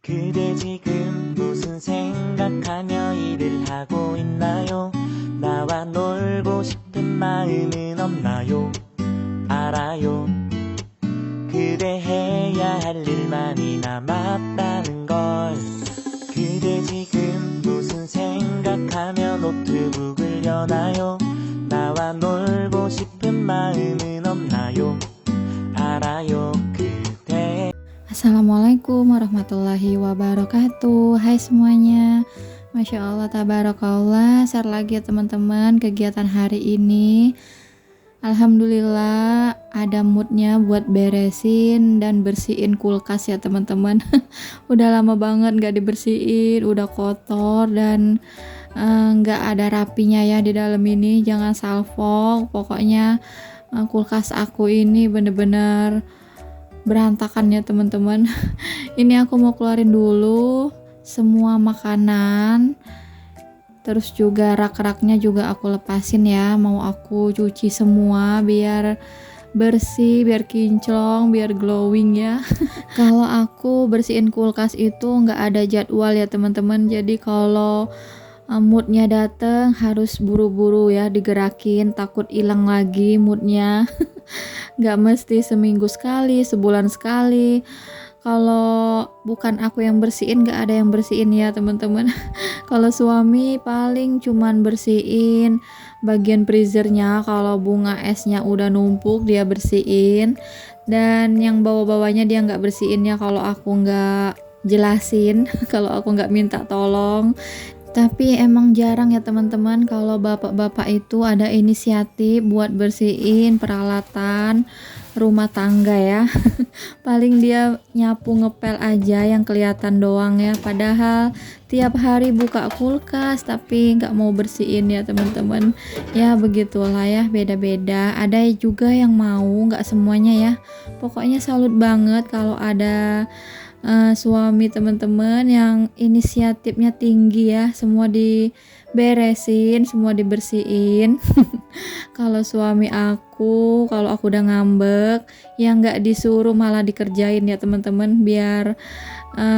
그대 지금 무슨 생각하며 일을 하고 있나요? 나와 놀고 싶은 마음은 없나요? 알아요. 그대 해야 할 일만이 남았다는 걸. 그대 지금 무슨 생각하며 노트북을 여나요? 나와 놀고 싶은 마음은 없나요? 알아요. 그대. Assalamualaikum warahmatullahi wabarakatuh. Hai semuanya. Masya Allah, tabarakallah. Share lagi ya teman-teman kegiatan hari ini. Alhamdulillah ada moodnya buat beresin dan bersihin kulkas ya teman-teman. Udah lama banget gak dibersihin, udah kotor dan nggak ada rapinya ya di dalam ini. Jangan salfok. Pokoknya kulkas aku ini bener-bener berantakan ya teman-teman. Ini aku mau keluarin dulu semua makanan, terus juga rak-raknya juga aku lepasin ya, mau aku cuci semua biar bersih, biar kinclong, biar glowing ya. Kalau aku bersihin kulkas itu nggak ada jadwal ya teman-teman, jadi kalau moodnya dateng harus buru-buru ya digerakin, takut hilang lagi moodnya. Nggak mesti seminggu sekali, sebulan sekali. Kalau bukan aku yang bersihin, nggak ada yang bersihin ya teman-teman. Kalau suami paling cuman bersihin bagian freezernya, kalau bunga esnya udah numpuk dia bersihin, dan yang bawa-bawanya dia nggak bersihin ya kalau aku nggak jelasin. Kalau aku nggak minta tolong. Tapi emang jarang ya teman-teman kalau bapak-bapak itu ada inisiatif buat bersihin peralatan rumah tangga ya. Paling dia nyapu ngepel aja yang kelihatan doang ya, padahal tiap hari buka kulkas tapi nggak mau bersihin ya teman-teman. Ya begitulah ya, beda-beda. Ada juga yang mau, nggak semuanya ya. Pokoknya salut banget kalau ada suami teman-teman yang inisiatifnya tinggi ya, semua diberesin, semua dibersihin. Kalau suami aku, kalau aku udah ngambek, ya nggak disuruh malah dikerjain ya teman-teman, biar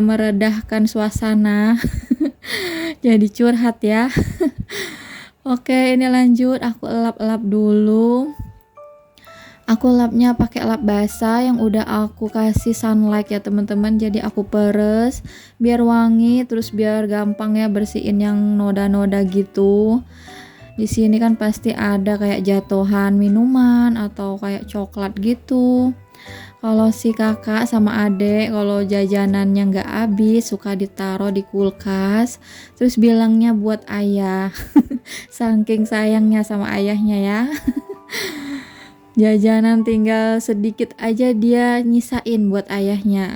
meredahkan suasana. Jadi curhat ya. Oke, ini lanjut, aku elap-elap dulu. Aku lapnya pakai lap basah yang udah aku kasih sunlight ya teman-teman. Jadi aku peres biar wangi, terus biar gampang ya bersihin yang noda-noda gitu. Di sini kan pasti ada kayak jatuhan minuman atau kayak coklat gitu. Kalau si kakak sama adek, kalau jajanannya nggak habis suka ditaruh di kulkas, terus bilangnya buat ayah. Saking sayangnya sama ayahnya ya. Jajanan tinggal sedikit aja dia nyisain buat ayahnya.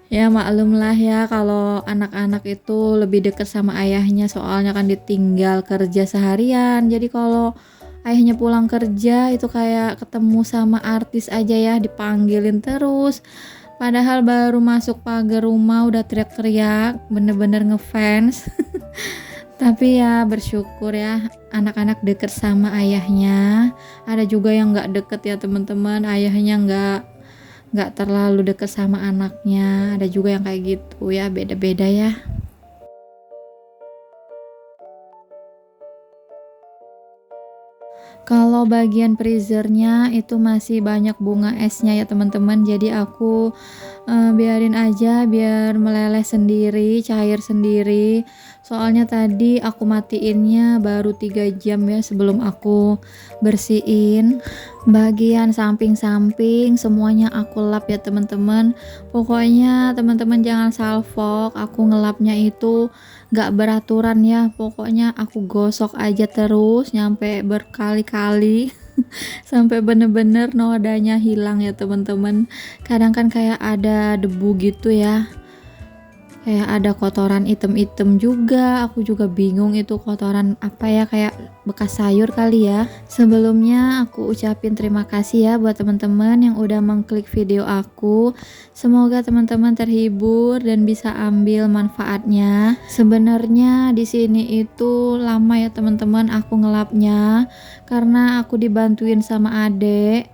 Ya maklumlah ya kalau anak-anak itu lebih dekat sama ayahnya, soalnya kan ditinggal kerja seharian. Jadi kalau ayahnya pulang kerja itu kayak ketemu sama artis aja ya, dipanggilin terus. Padahal baru masuk pagar rumah udah teriak-teriak, bener-bener ngefans. Tapi ya bersyukur ya anak-anak deket sama ayahnya. Ada juga yang nggak deket ya teman-teman, ayahnya nggak terlalu deket sama anaknya. Ada juga yang kayak gitu ya, beda-beda ya. Kalau bagian freezernya itu masih banyak bunga esnya ya teman-teman. Jadi aku biarin aja biar meleleh sendiri, cair sendiri. Soalnya tadi aku matiinnya baru 3 jam ya sebelum aku bersihin. Bagian samping-samping semuanya aku lap ya teman-teman. Pokoknya teman-teman jangan salfok, aku ngelapnya itu gak beraturan ya. Pokoknya aku gosok aja terus nyampe berkali-kali. Sampai bener-bener nodanya hilang ya teman-teman. Kadang kan kayak ada debu gitu ya, kayak ada kotoran item-item juga. Aku juga bingung itu kotoran apa ya, kayak bekas sayur kali ya. Sebelumnya aku ucapin terima kasih ya buat teman-teman yang udah mengklik video aku. Semoga teman-teman terhibur dan bisa ambil manfaatnya. Sebenarnya di sini itu lama ya teman-teman aku ngelapnya karena aku dibantuin sama adek.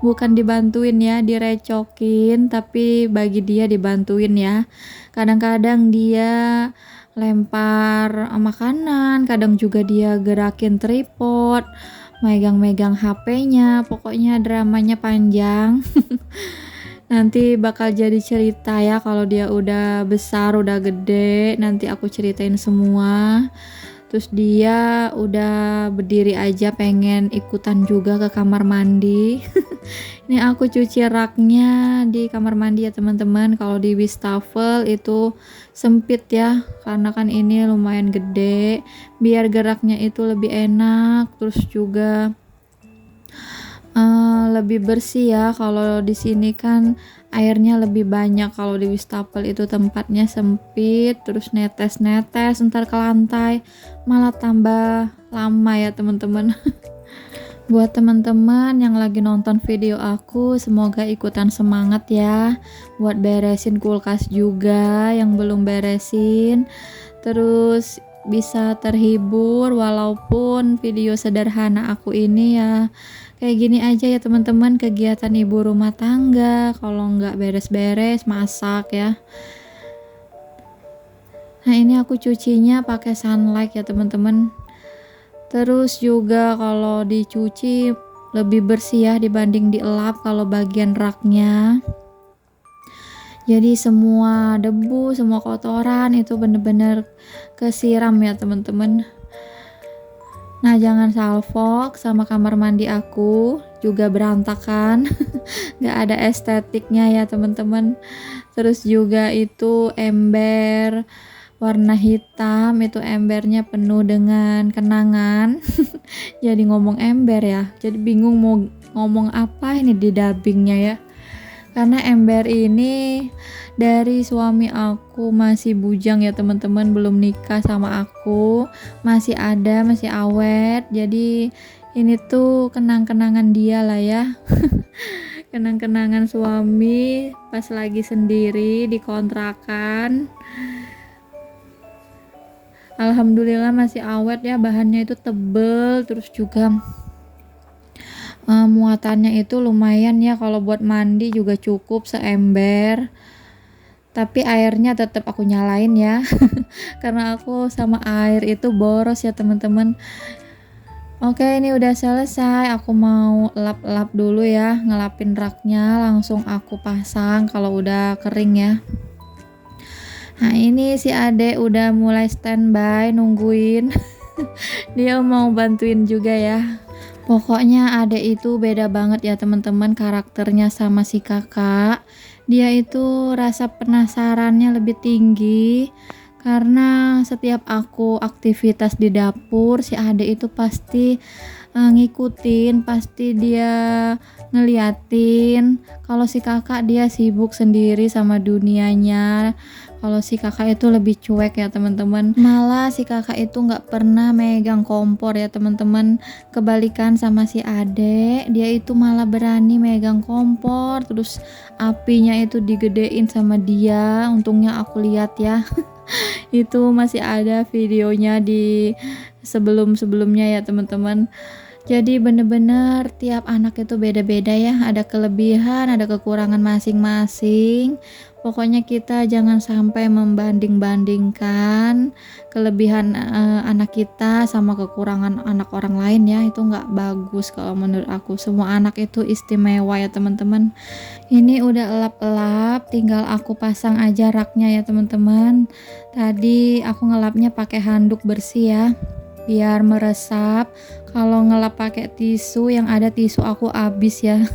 Bukan dibantuin ya, direcokin, tapi bagi dia dibantuin ya. Kadang-kadang dia lempar makanan, kadang juga dia gerakin tripod, megang-megang HP-nya, pokoknya dramanya panjang. Nanti bakal jadi cerita ya kalau dia udah besar, udah gede, nanti aku ceritain semua. Terus dia udah berdiri aja pengen ikutan juga ke kamar mandi. Ini aku cuci raknya di kamar mandi ya teman-teman. Kalau di wastafel itu sempit ya, karena kan ini lumayan gede. Biar geraknya itu lebih enak, terus juga lebih bersih ya. Kalau di sini kan airnya lebih banyak, kalau di wastafel itu tempatnya sempit, terus netes-netes ntar ke lantai, malah tambah lama ya teman-teman. Buat teman-teman yang lagi nonton video aku, semoga ikutan semangat ya buat beresin kulkas juga yang belum beresin, terus bisa terhibur walaupun video sederhana aku ini ya kayak gini aja ya teman-teman, kegiatan ibu rumah tangga kalau nggak beres-beres masak ya. Nah ini aku cucinya pakai sunlight ya teman-teman. Terus juga kalau dicuci lebih bersih ya dibanding dielap kalau bagian raknya. Jadi semua debu, semua kotoran itu bener-bener kesiram ya teman-teman. Nah jangan salfok sama kamar mandi aku juga berantakan. Gak ada estetiknya ya teman-teman. Terus juga itu ember warna hitam, itu embernya penuh dengan kenangan. Jadi ngomong ember ya, jadi bingung mau ngomong apa ini di dubbingnya ya, karena ember ini dari suami aku masih bujang ya teman-teman, belum nikah sama aku, masih ada, masih awet. Jadi ini tuh kenang-kenangan dia lah ya. Kenang-kenangan suami pas lagi sendiri di kontrakan. Alhamdulillah masih awet ya, bahannya itu tebel, terus juga muatannya itu lumayan ya, kalau buat mandi juga cukup seember. Tapi airnya tetap aku nyalain ya. Karena aku sama air itu boros ya teman-teman. Oke, ini udah selesai, aku mau lap-lap dulu ya, ngelapin raknya langsung aku pasang kalau udah kering ya. Nah ini si adek udah mulai standby nungguin. Dia mau bantuin juga ya. Pokoknya adek itu beda banget ya teman-teman karakternya sama si kakak. Dia itu rasa penasarannya lebih tinggi, karena setiap aku aktivitas di dapur si adek itu pasti ngikutin, pasti dia ngeliatin. Kalau si kakak dia sibuk sendiri sama dunianya. Kalau si kakak itu lebih cuek ya teman-teman. Malah si kakak itu nggak pernah megang kompor ya teman-teman. Kebalikan sama si adek, dia itu malah berani megang kompor. Terus apinya itu digedein sama dia. Untungnya aku lihat ya. Itu masih ada videonya di sebelum-sebelumnya ya teman-teman. Jadi bener-bener tiap anak itu beda-beda ya, ada kelebihan, ada kekurangan masing-masing. Pokoknya kita jangan sampai membanding-bandingkan kelebihan anak kita sama kekurangan anak orang lain ya, itu nggak bagus kalau menurut aku. Semua anak itu istimewa ya teman-teman. Ini udah elap-elap, tinggal aku pasang aja raknya ya teman-teman. Tadi aku ngelapnya pakai handuk bersih ya, biar meresap. Kalau ngelap pakai tisu, yang ada tisu aku habis ya.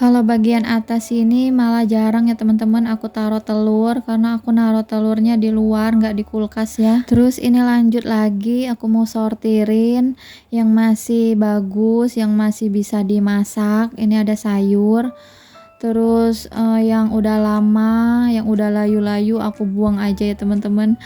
Kalau bagian atas ini malah jarang ya teman-teman aku taruh telur, karena aku naruh telurnya di luar nggak di kulkas ya. Terus ini lanjut lagi, aku mau sortirin yang masih bagus, yang masih bisa dimasak. Ini ada sayur. Terus yang udah lama, yang udah layu-layu aku buang aja ya teman-teman.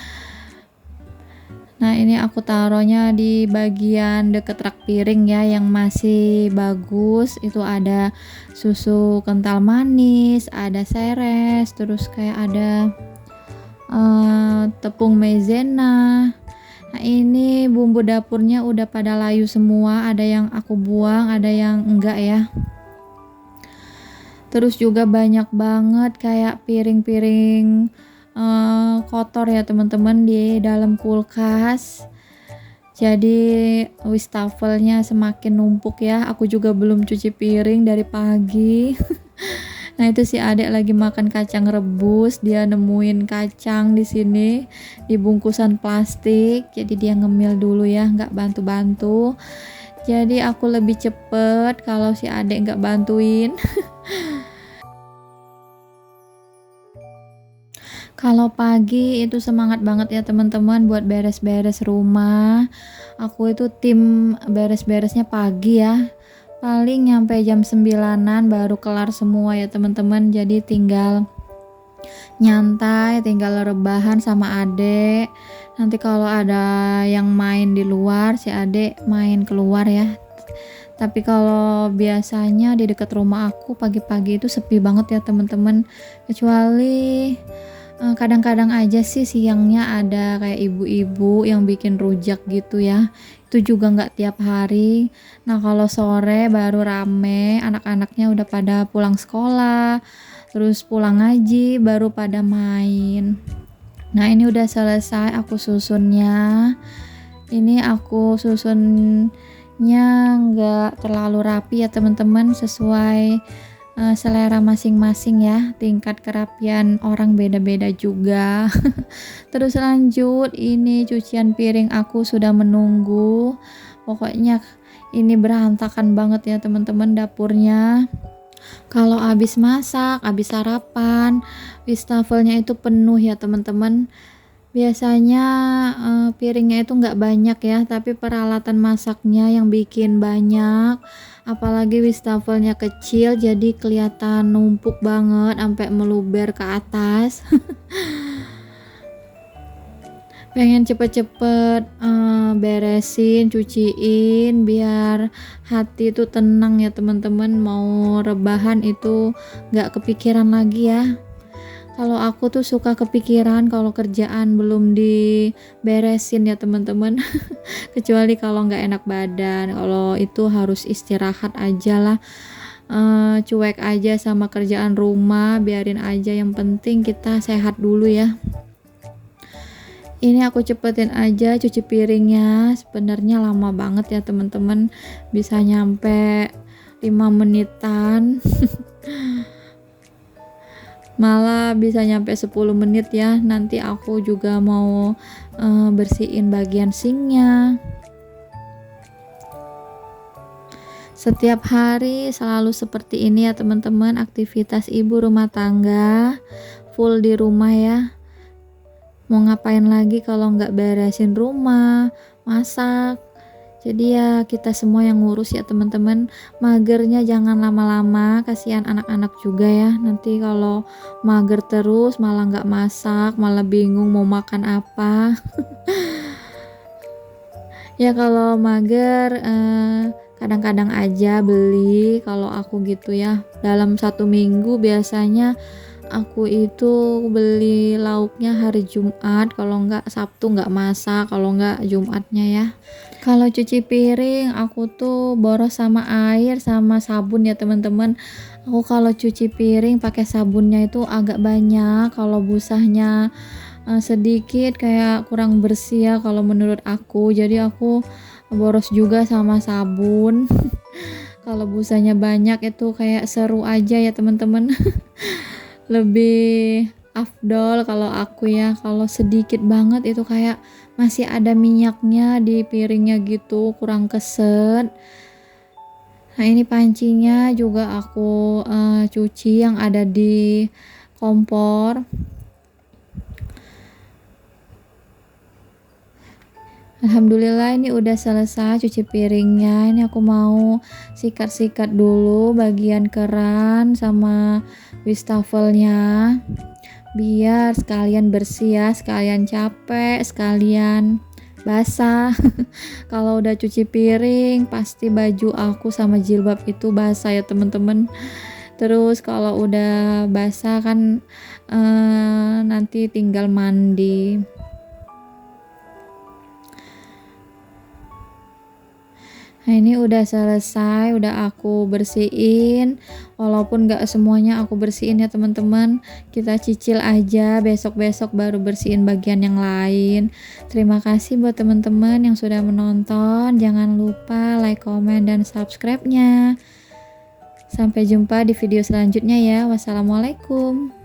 Nah ini aku taruhnya di bagian deket rak piring ya, yang masih bagus. Itu ada susu kental manis, ada seres, terus kayak ada tepung maizena. Nah ini bumbu dapurnya udah pada layu semua, ada yang aku buang, ada yang enggak ya. Terus juga banyak banget kayak piring-piring kotor ya teman-teman di dalam kulkas. Jadi wastafelnya semakin numpuk ya. Aku juga belum cuci piring dari pagi. Nah itu si adek lagi makan kacang rebus, dia nemuin kacang di sini di bungkusan plastik. Jadi dia ngemil dulu ya, nggak bantu-bantu. Jadi aku lebih cepet kalau si adek nggak bantuin. Kalau pagi itu semangat banget ya teman-teman buat beres-beres rumah. Aku itu tim beres-beresnya pagi ya. Paling nyampe jam 9-an baru kelar semua ya teman-teman. Jadi tinggal nyantai, tinggal rebahan sama adek. Nanti kalau ada yang main di luar, si adek main keluar ya. Tapi kalau biasanya di dekat rumah aku pagi-pagi itu sepi banget ya teman-teman. Kecuali kadang-kadang aja sih siangnya ada kayak ibu-ibu yang bikin rujak gitu ya. Itu juga nggak tiap hari. Nah kalau sore baru rame, anak-anaknya udah pada pulang sekolah, terus pulang ngaji, baru pada main. Nah ini udah selesai aku susunnya. Ini aku susunnya nggak terlalu rapi ya teman-teman, sesuai selera masing-masing ya, tingkat kerapian orang beda-beda juga. Terus lanjut, ini cucian piring aku sudah menunggu. Pokoknya ini berantakan banget ya teman-teman dapurnya. Kalau habis masak, habis sarapan, wastafelnya itu penuh ya teman-teman. Biasanya piringnya itu nggak banyak ya, tapi peralatan masaknya yang bikin banyak. Apalagi wastafelnya kecil, jadi kelihatan numpuk banget sampai meluber ke atas. Pengen cepet-cepet beresin, cuciin biar hati itu tenang ya teman-teman. Mau rebahan itu nggak kepikiran lagi ya. Kalau aku tuh suka kepikiran kalau kerjaan belum diberesin ya teman-teman. Kecuali kalau nggak enak badan, kalau itu harus istirahat aja lah. Cuek aja sama kerjaan rumah, biarin aja, yang penting kita sehat dulu ya. Ini aku cepetin aja cuci piringnya, sebenarnya lama banget ya teman-teman, bisa nyampe 5 menitan. Malah bisa nyampe 10 menit ya. Nanti aku juga mau bersihin bagian sinknya. Setiap hari selalu seperti ini ya teman-teman, aktivitas ibu rumah tangga full di rumah ya. Mau ngapain lagi kalau nggak beresin rumah, masak. Jadi ya kita semua yang ngurus ya teman-teman. Magernya jangan lama-lama, kasihan anak-anak juga ya. Nanti kalau mager terus malah nggak masak, malah bingung mau makan apa. Ya kalau mager kadang-kadang aja beli. Kalau aku gitu ya, dalam 1 minggu biasanya aku itu beli lauknya hari Jumat, kalau nggak Sabtu nggak masak, kalau nggak Jumatnya ya. Kalau cuci piring aku tuh boros sama air sama sabun ya teman-teman. Aku kalau cuci piring pakai sabunnya itu agak banyak, kalau busanya sedikit kayak kurang bersih ya kalau menurut aku. Jadi aku boros juga sama sabun. Kalau busanya banyak itu kayak seru aja ya teman-teman. Lebih afdol kalau aku ya. Kalau sedikit banget itu kayak masih ada minyaknya di piringnya gitu, kurang keset. Nah, ini pancinya juga aku cuci yang ada di kompor. Alhamdulillah ini udah selesai cuci piringnya. Ini aku mau sikat-sikat dulu bagian keran sama wastafelnya biar sekalian bersih ya, sekalian capek, sekalian basah. Kalau udah cuci piring pasti baju aku sama jilbab itu basah ya teman-teman. Terus kalau udah basah kan nanti tinggal mandi. Nah, ini udah selesai, udah aku bersihin. Walaupun gak semuanya aku bersihin ya teman-teman, kita cicil aja, besok-besok baru bersihin bagian yang lain. Terima kasih buat teman-teman yang sudah menonton. Jangan lupa like, komen, dan subscribe-nya. Sampai jumpa di video selanjutnya ya. Wassalamualaikum.